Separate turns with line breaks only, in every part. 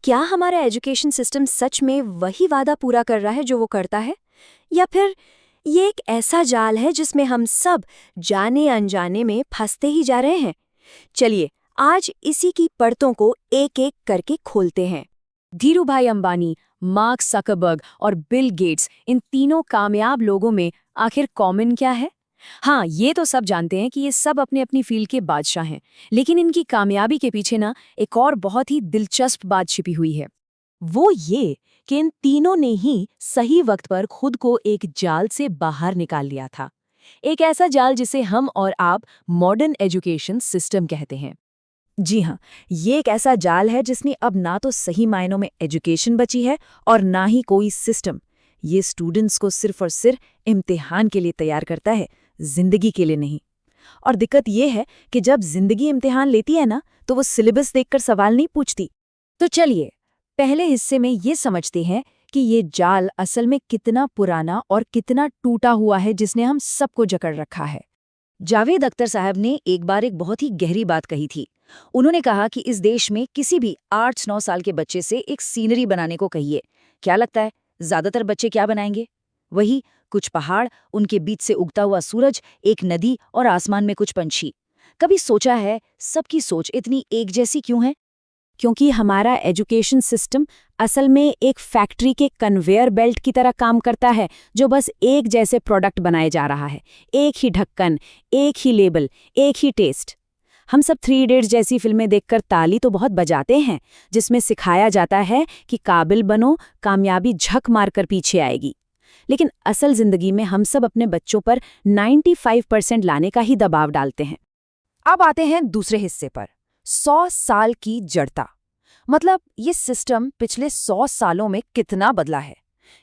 क्या हमारा education system सच में वही वादा पूरा कर रहा है जो वो करता है, या फिर ये एक ऐसा जाल है जिसमें हम सब जाने अनजाने में फंसते ही जा रहे हैं? चलिए आज इसी की परतों को एक एक करके खोलते हैं। धीरूभाई अंबानी, मार्क जकरबर्ग और बिल गेट्स, इन तीनों कामयाब लोगों में आखिर कॉमन क्या है? हाँ, ये तो सब जानते हैं कि ये सब अपने अपनी फील्ड के बादशाह हैं, लेकिन इनकी कामयाबी के पीछे ना एक और बहुत ही दिलचस्प बात छिपी हुई है। वो ये कि इन तीनों ने ही सही वक्त पर खुद को एक जाल से बाहर निकाल लिया था। एक ऐसा जाल जिसे हम और आप मॉडर्न एजुकेशन सिस्टम कहते हैं। जी हाँ, ये एक ऐसा जाल है जिसने अब ना तो सही मायनों में एजुकेशन बची है और ना ही कोई सिस्टम। ये स्टूडेंट्स को सिर्फ और सिर्फ इम्तिहान के लिए तैयार करता है, जिंदगी के लिए नहीं। और दिक्कत ये है कि जब जिंदगी इम्तिहान लेती है ना, तो वो सिलेबस देखकर सवाल नहीं पूछती। तो चलिए पहले हिस्से में ये समझते हैं कि ये जाल असल में कितना पुराना और कितना टूटा हुआ है, जिसने हम सबको जकड़ रखा है। जावेद अख्तर साहब ने एक बार एक बहुत ही गहरी बात कही थी। उन्होंने कहा कि इस देश में किसी भी 8-9 साल के बच्चे से एक सीनरी बनाने को कहिए, क्या लगता है ज्यादातर बच्चे क्या बनाएंगे? वही कुछ पहाड़, उनके बीच से उगता हुआ सूरज, एक नदी और आसमान में कुछ पंछी। कभी सोचा है सबकी सोच इतनी एक जैसी क्यों है? क्योंकि हमारा एजुकेशन सिस्टम असल में एक फैक्ट्री के कन्वेयर बेल्ट की तरह काम करता है, जो बस एक जैसे प्रोडक्ट बनाए जा रहा है। एक ही ढक्कन, एक ही लेबल, एक ही टेस्ट। हम सब 3 इडियट्स जैसी फिल्में देखकर ताली तो बहुत बजाते हैं, जिसमें सिखाया जाता है कि काबिल बनो, कामयाबी झक मारकर पीछे आएगी। लेकिन असल जिंदगी में हम सब अपने बच्चों पर 95% लाने का ही दबाव डालते हैं। अब आते हैं दूसरे हिस्से पर, 100 साल की जड़ता। मतलब ये सिस्टम पिछले 100 सालों में कितना बदला है,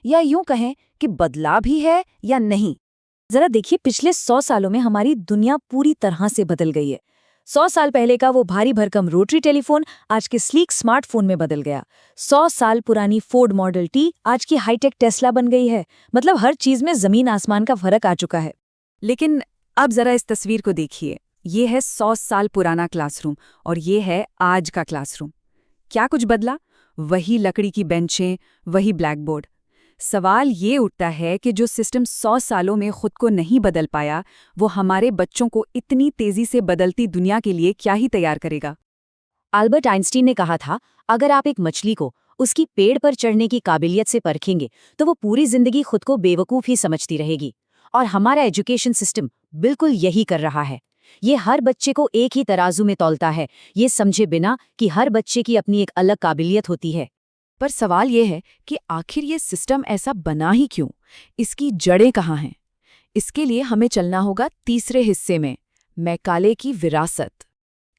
या यूं कहें कि बदला भी है या नहीं। जरा देखिए, पिछले 100 सालों में हमारी दुनिया पूरी तरह से बदल गई है। 100 साल पहले का वो भारी भरकम रोटरी टेलीफोन आज के स्लीक स्मार्टफोन में बदल गया। 100 साल पुरानी फोर्ड मॉडल टी आज की हाईटेक टेस्ला बन गई है। मतलब हर चीज में जमीन आसमान का फर्क आ चुका है। लेकिन अब जरा इस तस्वीर को देखिए। ये है 100 साल पुराना क्लासरूम और ये है आज का क्लासरूम। क्या कुछ बदला? वही लकड़ी की बेंचें, वही ब्लैक बोर्ड। सवाल ये उठता है कि जो सिस्टम 100 सालों में खुद को नहीं बदल पाया, वो हमारे बच्चों को इतनी तेजी से बदलती दुनिया के लिए क्या ही तैयार करेगा? अल्बर्ट आइंस्टीन ने कहा था, अगर आप एक मछली को उसकी पेड़ पर चढ़ने की काबिलियत से परखेंगे तो वो पूरी जिंदगी खुद को बेवकूफ़ ही समझती रहेगी। और हमारा एजुकेशन सिस्टम बिल्कुल यही कर रहा है। ये हर बच्चे को एक ही तराजू में तौलता है, ये समझे बिना कि हर बच्चे की अपनी एक अलग काबिलियत होती है। पर सवाल ये है कि आखिर ये सिस्टम ऐसा बना ही क्यों? इसकी जड़ें कहाँ हैं? इसके लिए हमें चलना होगा तीसरे हिस्से में, मैकाले की विरासत।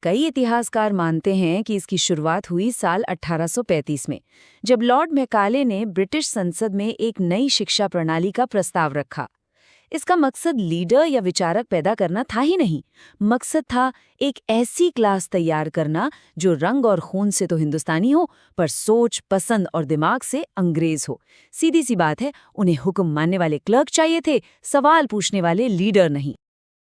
कई इतिहासकार मानते हैं कि इसकी शुरुआत हुई साल 1835 में, जब लॉर्ड मैकाले ने ब्रिटिश संसद में एक नई शिक्षा प्रणाली का प्रस्ताव रखा। इसका मकसद लीडर या विचारक पैदा करना था ही नहीं, मकसद था एक ऐसी क्लास तैयार करना जो रंग और खून से तो हिंदुस्तानी हो, पर सोच, पसंद और दिमाग से अंग्रेज हो। सीधी सी बात है, उन्हें हुक्म मानने वाले क्लर्क चाहिए थे, सवाल पूछने वाले लीडर नहीं।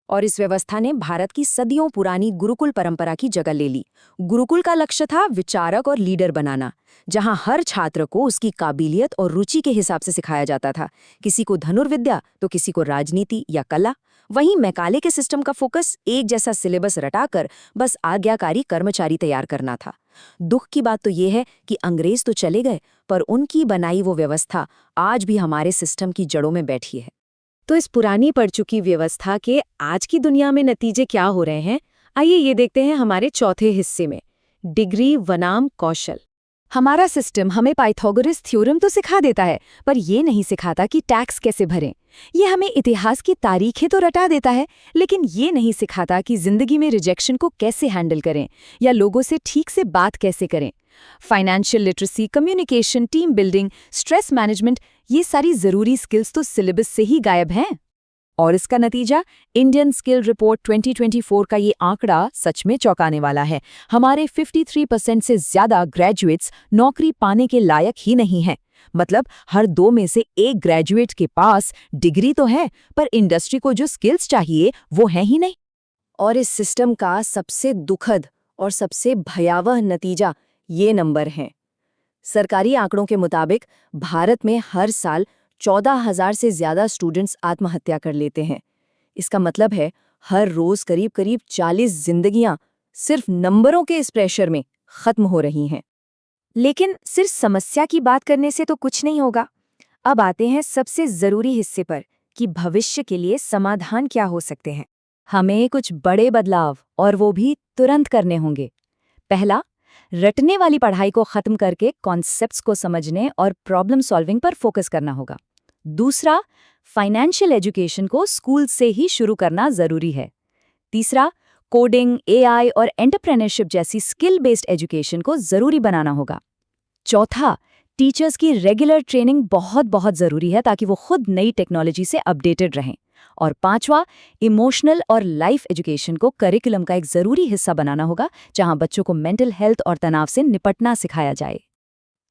और इस व्यवस्था ने भारत की सदियों पुरानी गुरुकुल परंपरा की जगह ले ली। गुरुकुल का लक्ष्य था विचारक और लीडर बनाना, जहां हर छात्र को उसकी काबिलियत और रुचि के हिसाब से सिखाया जाता था। किसी को धनुर्विद्या तो किसी को राजनीति या कला। वहीं मैकाले के सिस्टम का फोकस एक जैसा सिलेबस रटाकर बस आज्ञाकारी कर्मचारी तैयार करना था। दुख की बात तो ये है कि अंग्रेज तो चले गए, पर उनकी बनाई वो व्यवस्था आज भी हमारे सिस्टम की जड़ों में बैठी है। तो इस पुरानी पड़ चुकी व्यवस्था के आज की दुनिया में नतीजे क्या हो रहे हैं, आइए ये देखते हैं हमारे चौथे हिस्से में, डिग्री बनाम कौशल। हमारा सिस्टम हमें पाइथागोरस थ्योरम तो सिखा देता है, पर ये नहीं सिखाता कि टैक्स कैसे भरें। ये हमें इतिहास की तारीखें तो रटा देता है, लेकिन ये नहीं सिखाता कि जिंदगी में रिजेक्शन को कैसे हैंडल करें या लोगों से ठीक से बात कैसे करें। Financial literacy, communication, team building, stress management, ये सारी जरूरी स्किल्स तो सिलेबस से ही गायब हैं। और इसका नतीजा, इंडियन स्किल रिपोर्ट 2024 का ये आंकड़ा सच में चौंकाने वाला है। हमारे 53% से ज्यादा ग्रेजुएट्स नौकरी पाने के लायक ही नहीं हैं। मतलब हर 2 में से 1 ग्रेजुएट के पास डिग्री तो है, पर इंडस्ट्री को जो स्किल्स चाहिए वो है ही नहीं। और इस सिस्टम का सबसे दुखद और सबसे भयावह नतीजा ये नंबर हैं। सरकारी आंकड़ों के मुताबिक भारत में हर साल 14,000 से ज्यादा स्टूडेंट्स आत्महत्या कर लेते हैं। इसका मतलब है हर रोज करीब करीब 40 जिंदगियां सिर्फ नंबरों के इस प्रेशर में खत्म हो रही हैं। लेकिन सिर्फ समस्या की बात करने से तो कुछ नहीं होगा। अब आते हैं सबसे जरूरी हिस्से पर कि भविष्य के लिए समाधान क्या हो सकते हैं। हमें कुछ बड़े बदलाव और वो भी तुरंत करने होंगे। पहला, रटने वाली पढ़ाई को खत्म करके कॉन्सेप्ट्स को समझने और प्रॉब्लम सॉल्विंग पर फोकस करना होगा। दूसरा, फाइनेंशियल एजुकेशन को स्कूल से ही शुरू करना जरूरी है। तीसरा, कोडिंग, एआई और एंटरप्रेन्योरशिप जैसी स्किल बेस्ड एजुकेशन को जरूरी बनाना होगा। चौथा, टीचर्स की रेगुलर ट्रेनिंग बहुत बहुत जरूरी है ताकि वो खुद नई टेक्नोलॉजी से अपडेटेड रहें। और पांचवा, इमोशनल और लाइफ एजुकेशन को करिकुलम का एक जरूरी हिस्सा बनाना होगा, जहां बच्चों को मेंटल हेल्थ और तनाव से निपटना सिखाया जाए।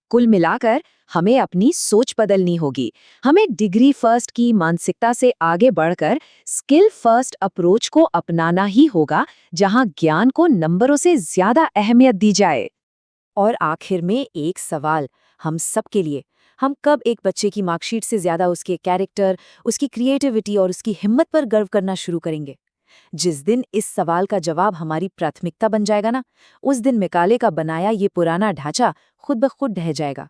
कुल मिलाकर हमें अपनी सोच बदलनी होगी। हमें डिग्री फर्स्ट की मानसिकता से आगे बढ़कर स्किल फर्स्ट अप्रोच को अपनाना ही होगा, जहां ज्ञान को नंबरों से ज्यादा अहमियत दी जाए। और आखिर में एक सवाल हम सबके लिए, हम कब एक बच्चे की मार्कशीट से ज्यादा उसके कैरेक्टर, उसकी क्रिएटिविटी और उसकी हिम्मत पर गर्व करना शुरू करेंगे? जिस दिन इस सवाल का जवाब हमारी प्राथमिकता बन जाएगा ना, उस दिन मैकाले का बनाया ये पुराना ढांचा खुद ब खुद ढह जाएगा।